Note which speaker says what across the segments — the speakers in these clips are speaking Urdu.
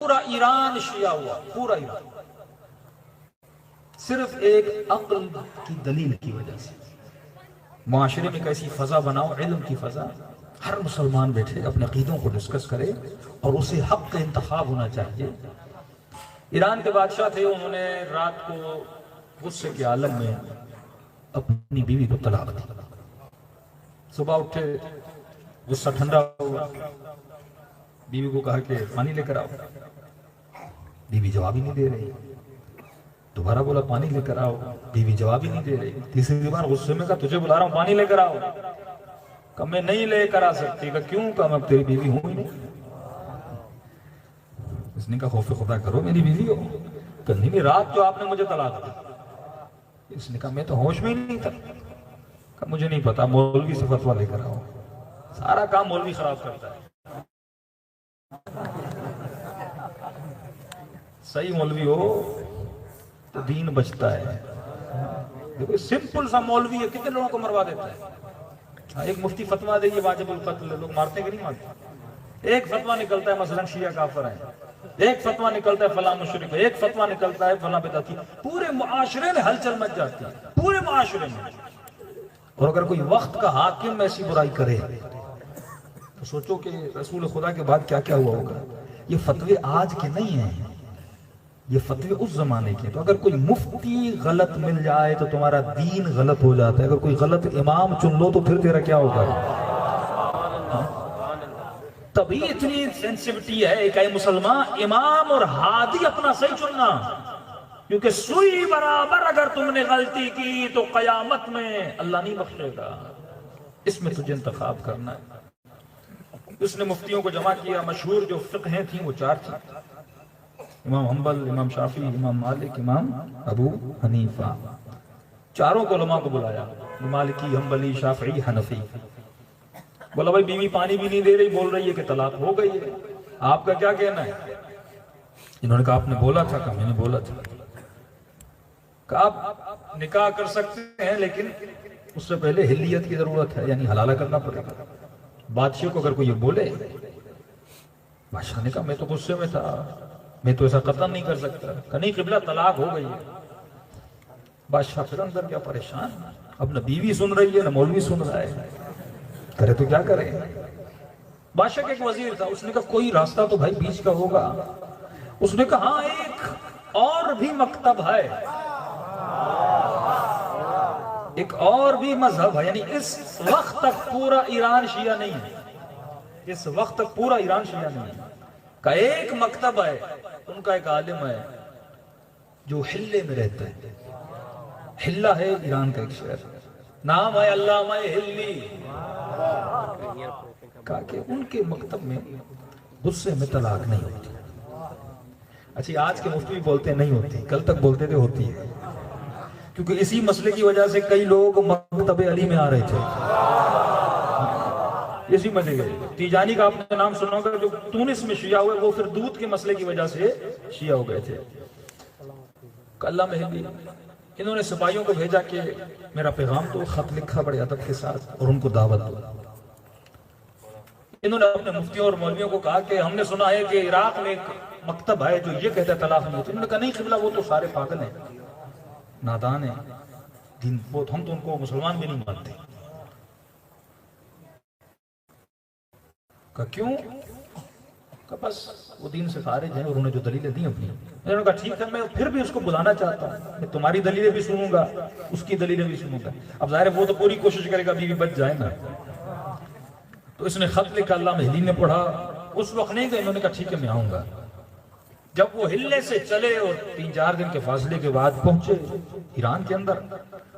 Speaker 1: پورا ایران شیعہ ہوا، پورا ایران، صرف ایک عقل کی دلیل کی وجہ سے۔ معاشرے میں کیسی فضا بناؤ، علم کی فضا، ہر مسلمان بیٹھے اپنے عقیدوں کو ڈسکس کرے اور اسے حق کا انتخاب ہونا چاہیے۔ ایران کے بادشاہ تھے، انہوں نے رات کو غصے کے عالم میں اپنی بیوی کو طلاق دی۔ صبح اٹھے، غصہ ٹھنڈا ہوا، بیوی کو کہا کہ پانی لے کر آؤ، بیوی جواب ہی نہیں دے رہی۔ دوبارہ بولا پانی لے کر آؤ، بیوی جواب ہی نہیں دے رہی۔ تیسری بار غصے میں کہا تجھے بلا رہا ہوں پانی لے کر آؤ، کہا میں نہیں لے کر آ سکتی۔ کہا کیوں؟ کہا میں تیری بیوی ہوں ہی نہیں۔ اس نے کہا خوف خدا کرو، میری بیوی ہو؟ کہا نہیں، رات جو آپ نے مجھے طلاق دی۔ اس نے کہا میں تو ہوش میں ہی نہیں تھا۔ کہا مجھے نہیں پتا، مولوی سے فتویٰ لے کر آؤ۔ سارا کام مولوی خراب کرتا ہے۔ صحیح مولوی ہو تو دین بچتا ہے۔ دیکھو سمپل سا مولوی ہے، کتنے لوگوں کو مروا دیتا ہے۔ ایک مفتی فتویٰ دے یہ واجب القتل، لوگ مارتے کہ نہیں مارتے؟ ایک فتویٰ نکلتا ہے مثلا شیعہ کافر ہیں، ایک فتویٰ نکلتا ہے فلاں مشرک ہے، ایک فتویٰ نکلتا ہے فلاں بدعتی، پورے معاشرے میں ہلچل مچ جاتی ہے، پورے معاشرے میں۔ اور اگر کوئی وقت کا حاکم ایسی برائی کرے تو سوچو کہ رسول خدا کے بعد کیا کیا ہوا ہوگا۔ یہ فتوے آج کے نہیں ہیں، یہ فتوے اس زمانے کے۔ تو اگر کوئی مفتی غلط مل جائے تو تمہارا دین غلط ہو جاتا ہے، اگر کوئی غلط امام چن لو تو پھر تیرا کیا ہوگا۔ تبھی اتنی سینسیٹیوٹی ہے کہ مسلمان امام اور ہادی اپنا صحیح چننا، کیونکہ سوئی برابر اگر تم نے غلطی کی تو قیامت میں اللہ نہیں بخشے گا۔ اس میں تجھے انتخاب کرنا ہے۔ اس نے مفتیوں کو جمع کیا، مشہور جو فقہیں تھیں وہ 4 تھیں، امام حنبل، امام شافعی، امام مالک، امام ابو حنیفہ۔ چاروں کو علماء کو بلایا، مالکی، حنبلی، شافعی، حنفی۔ بولا بھائی بیوی پانی بھی نہیں دے رہی، بول رہی ہے کہ طلاق ہو گئی ہے، آپ کا کیا کہنا ہے؟ انہوں نے کہا آپ نے بولا تھا۔ کہا میں نے بولا تھا۔ کہا آپ نکاح کر سکتے ہیں لیکن اس سے پہلے حلیت کی ضرورت ہے، یعنی حلالہ کرنا پڑے گا۔ بادشاہ کو اگر کوئی یہ بولے، بادشاہ نے کہا میں تو غصے میں تھا، میں تو ایسا قطعا نہیں کر سکتا۔ کہ نہیں قبلہ طلاق ہو گئی ہے۔ بادشاہ پھر اندر کیا پریشان، اب نہ بیوی سن رہی ہے نہ مولوی سن رہا ہے، کرے تو کیا کرے۔ بادشاہ کا ایک وزیر تھا، اس نے کہا کوئی راستہ تو بھائی بیچ کا ہوگا۔ اس نے کہا ہاں ایک اور بھی مکتب ہے، ایک اور بھی مذہب ہے، یعنی اس وقت تک پورا ایران شیعہ نہیں ہے، اس وقت تک پورا ایران شیعہ نہیں ہے۔ کا ایک مکتب ہے، ان کا ایک عالم ہے جو حلے میں رہتا ہے۔ حلہ ہے ایران کا ایک شہر، نام ہے علامہ حلی۔ کہا کہ ان کے مکتب میں غصے میں طلاق نہیں ہوتی۔ اچھا آج کے مفتی بھی بولتے ہیں نہیں ہوتی، کل تک بولتے تھے ہوتی ہے، کیونکہ اسی مسئلے کی وجہ سے کئی لوگ مکتب علی میں آ رہے تھے، اسی مسئلے کے۔ تیجانی کا آپ نے نام سنا ہوگا، جو تونس میں شیعہ ہوئے، وہ پھر دودھ کے مسئلے کی وجہ سے شیعہ ہو گئے تھے۔ علامہ حلی انہوں نے سپاہیوں کو بھیجا کہ میرا پیغام تو خط لکھا بڑے ادب کے ساتھ اور ان کو دعوت دو۔ انہوں نے اپنے مفتیوں اور مولویوں کو کہا کہ ہم نے سنا ہے کہ عراق میں ایک مکتب ہے جو یہ کہتا ہے طلاق نہیں ہوتی۔ انہوں نے کہا نہیں قبلہ وہ تو سارے پاگل ہیں، نادان ہیں، ہم تو ان کو مسلمان بھی نہیں مانتے۔ کہا کیوں؟ کہا بس وہ دین سے خارج ہیں اور انہوں نے جو دلیلیں دی اپنی۔ انہوں نے کہا ٹھیک ہے میں پھر بھی اس کو بلانا چاہتا ہوں، میں تمہاری دلیلیں بھی سنوں گا، اس کی دلیلیں بھی سنوں گا۔ اب ظاہر ہے وہ تو پوری کوشش کرے گا بیوی بچ جائے نا۔ تو اس نے خط لکھا، علامہ حلی نے پڑھا، اس وقت نہیں گئے، انہوں نے کہا ٹھیک ہے میں آؤں گا۔ جب وہ ہلے سے چلے اور 3-4 دن کے فاصلے کے بعد پہنچے ایران کے اندر،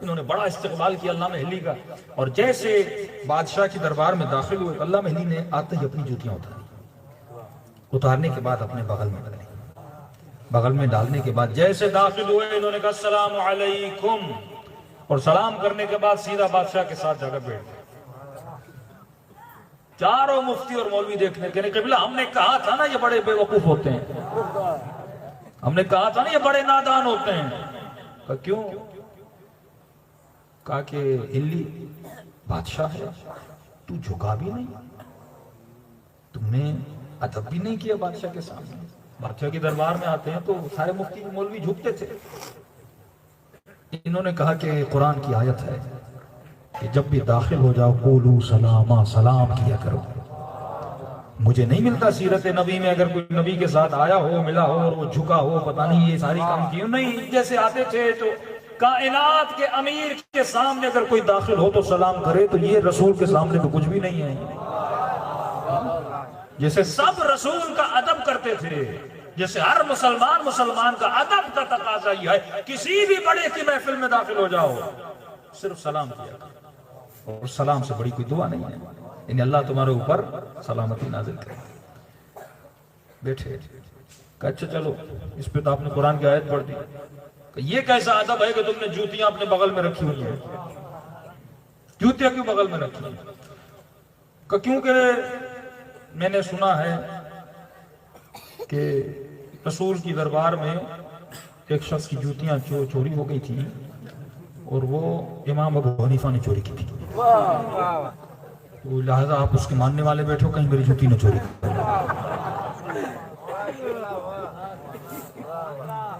Speaker 1: انہوں نے بڑا استقبال کیا علامہ حلی کا، اور جیسے بادشاہ کی دربار میں داخل ہوئے، علامہ حلی نے آتے ہی اپنی جوتیاں اتارنے کے بعد اپنے بغل میں ڈالنے کے بعد جیسے داخل ہوئے، انہوں نے کہا السلام علیکم، اور سلام کرنے کے بعد سیدھا بادشاہ کے ساتھ جا کر بیٹھ گئے۔ چاروں مفتی اور مولوی دیکھنے کے لیے، قبلہ ہم نے کہا تھا نا یہ بڑے بے وقوف ہوتے ہیں، ہم نے کہا تھا نا یہ بڑے نادان ہوتے ہیں۔ کہا کیوں؟ کہا کہ حلی بادشاہ ہے، تو جھکا بھی نہیں، تم نے ادب بھی نہیں کیا بادشاہ کے سامنے، بادشاہ کے دربار میں آتے ہیں تو سارے مفتی مولوی جھکتے تھے. انہوں نے کہا کہ قرآن کی آیت ہے کہ جب بھی داخل ہو جاؤ قولوا سلاما، سلام کیا کرو. مجھے نہیں ملتا سیرت نبی میں اگر کوئی نبی کے ساتھ آیا ہو، ملا ہو اور وہ جھکا ہو، پتہ نہیں یہ ساری کام کیوں نہیں. جیسے آتے تھے تو کائنات کے امیر کے سامنے اگر کوئی داخل ہو تو سلام کرے، تو یہ رسول کے سامنے تو کچھ بھی نہیں ہے. جیسے سب رسول کا ادب کرتے تھے، جیسے ہر مسلمان کا ادب کا تقاضا یہ ہے کسی بھی بڑے کی محفل میں داخل ہو جاؤ صرف سلام کیا کرو، اور سلام سے بڑی کوئی دعا نہیں ہے. یعنی اللہ تمہارے اوپر سلامتی نازل کرے. بیٹھے کہ اچھا چلو، اس پہ تو آپ نے قرآن کی آیت پڑھ دی کہ یہ کیسا ادب ہے کہ تم نے جوتیاں اپنے بغل میں رکھی ہوئی ہیں. جوتیاں کیوں بغل میں رکھی ہیں؟ کہ کیونکہ میں نے سنا ہے کہ رسول کی دربار میں ایک شخص کی جوتیاں چوری ہو گئی تھی اور وہ امام ابو حنیفہ نے چوری کی تھی. تو لہذا آپ اس کے ماننے والے بیٹھو کہیں میری جوتی نہ چوری کر.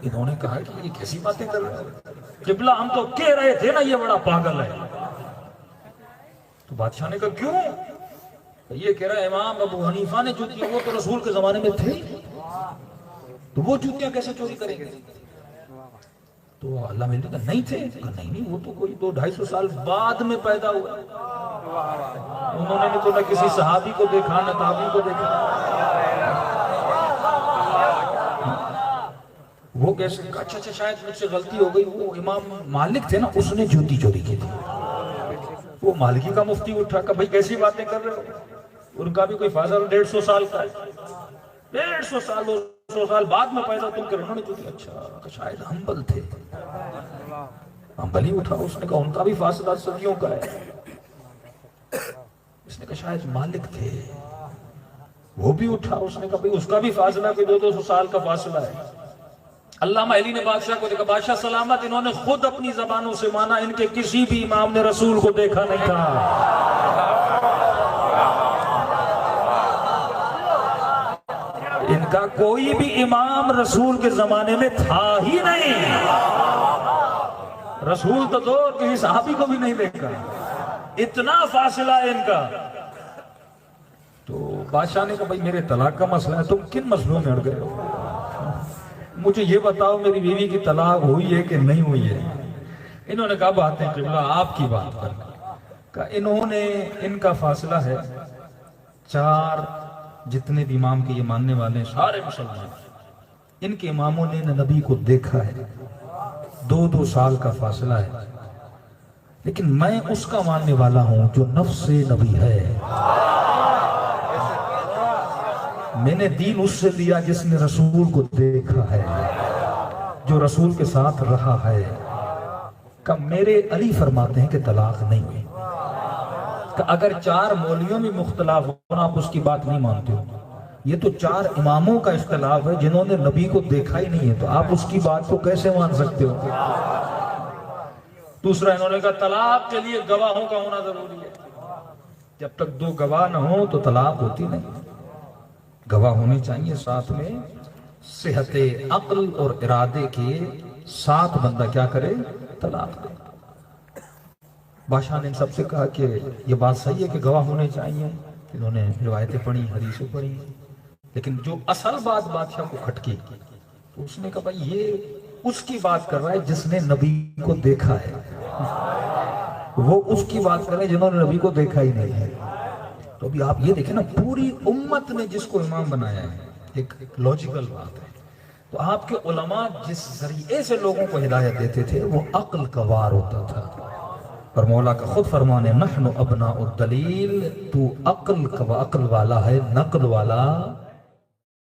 Speaker 1: انہوں نے کہا کہ یہ کیسی باتیں کر رہے ہیں؟ قبلہ ہم تو کہہ رہے تھے نا یہ بڑا پاگل ہے. تو بادشاہ نے کہا کیوں؟ یہ کہہ رہا ہے امام ابو حنیفہ نے جوتی، وہ تو رسول کے زمانے میں تھے، تو وہ جوتیاں کیسے چوری کریں گے؟ تو اللہ میرے کہا نہیں تھے. کہا نہیں وہ تو کوئی 200-250 سال بعد میں پیدا ہوا. انہوں نے تو نہ کسی صحابی کو دیکھا نہ تابعی کو دیکھا. وہ کیسے؟ اچھا شاید مجھ سے غلطی ہو گئی. وہ امام مالک تھے نا، اس نے جوتی چوری کی تھی. وہ مالکی کا مفتی اٹھا کہ بھائی کیسی باتیں کر رہے ہو؟ ان کا بھی کوئی فاضل 150 سال کا ہے، 150 سال 200 سال بعد میں پیدا تم کر رہے ہو. اچھا شاید ہمبل تھے. ہمبل ہی اٹھا. اس نے کہا ان کا بھی فاصلہ صدیوں کا ہے. اس نے کہا شاید مالک تھے. وہ بھی اٹھا. اس نے کہا بھئی اس کا بھی فاصلہ کوئی 200 سال کا فاصلہ ہے. علامہ علی نے بادشاہ کو دیکھا. بادشاہ سلامت، انہوں نے خود اپنی زبانوں سے مانا ان کے کسی بھی امام نے رسول کو دیکھا نہیں تھا. ان کا کوئی بھی امام رسول کے زمانے میں تھا ہی نہیں. رسول تو دو کسی صحابی کو بھی نہیں دیکھا. اتنا فاصلہ ہے ان کا. تو بادشاہ نے کہا بھائی میرے طلاق کا مسئلہ ہے، تم کن مسئلوں میں اڑ گئے ہو؟ مجھے یہ بتاؤ میری بیوی کی طلاق ہوئی ہے کہ نہیں ہوئی ہے؟ انہوں نے کہا باتیں قبلہ آپ کی بات پر. کہ انہوں نے، ان کا فاصلہ ہے 4 جتنے بھی امام کے یہ ماننے والے ہیں سارے مسلمان، ان کے اماموں نے نبی کو دیکھا ہے. 2 سال کا فاصلہ ہے. لیکن میں اس کا ماننے والا ہوں جو نفس نبی ہے. میں نے دین اس سے لیا جس نے رسول کو دیکھا ہے، جو رسول کے ساتھ رہا ہے. کہ میرے علی فرماتے ہیں کہ طلاق نہیں ہوئی. کہ اگر 4 مولویوں میں مختلف ہونا آپ اس کی بات نہیں مانتے ہو. یہ تو 4 اماموں کا اختلاف ہے جنہوں نے نبی کو دیکھا ہی نہیں ہے، تو آپ اس کی بات کو کیسے مان سکتے ہو؟ دوسرا انہوں نے کہا طلاق کے لیے گواہوں کا ہونا ضروری ہے. جب تک 2 گواہ نہ ہوں تو طلاق ہوتی نہیں. گواہ ہونے چاہیے ساتھ میں. صحت عقل اور ارادے کے ساتھ بندہ کیا کرے؟ طلاق دے. بادشاہ نے ان سب سے کہا کہ یہ بات صحیح ہے کہ گواہ ہونے چاہیے. انہوں نے روایتیں پڑھی، حدیثیں پڑھی. لیکن جو اصل بات بادشاہ کو کھٹکی تو اس نے کہا بھائی یہ اس کی بات کر رہا ہے جس نے نبی کو دیکھا ہے، وہ اس کی بات کر رہے ہیں جنہوں نے نبی کو دیکھا ہی نہیں ہے. تو ابھی آپ یہ دیکھیں نا، پوری امت نے جس کو امام بنایا ہے، ایک لاجیکل بات ہے. تو آپ کے علماء جس ذریعے سے لوگوں کو ہدایت دیتے تھے وہ عقل کا وار ہوتا تھا. اور مولا کا خود فرمانے نحن ابناء الدلیل، تو عقل کا عقل والا ہے، نقل والا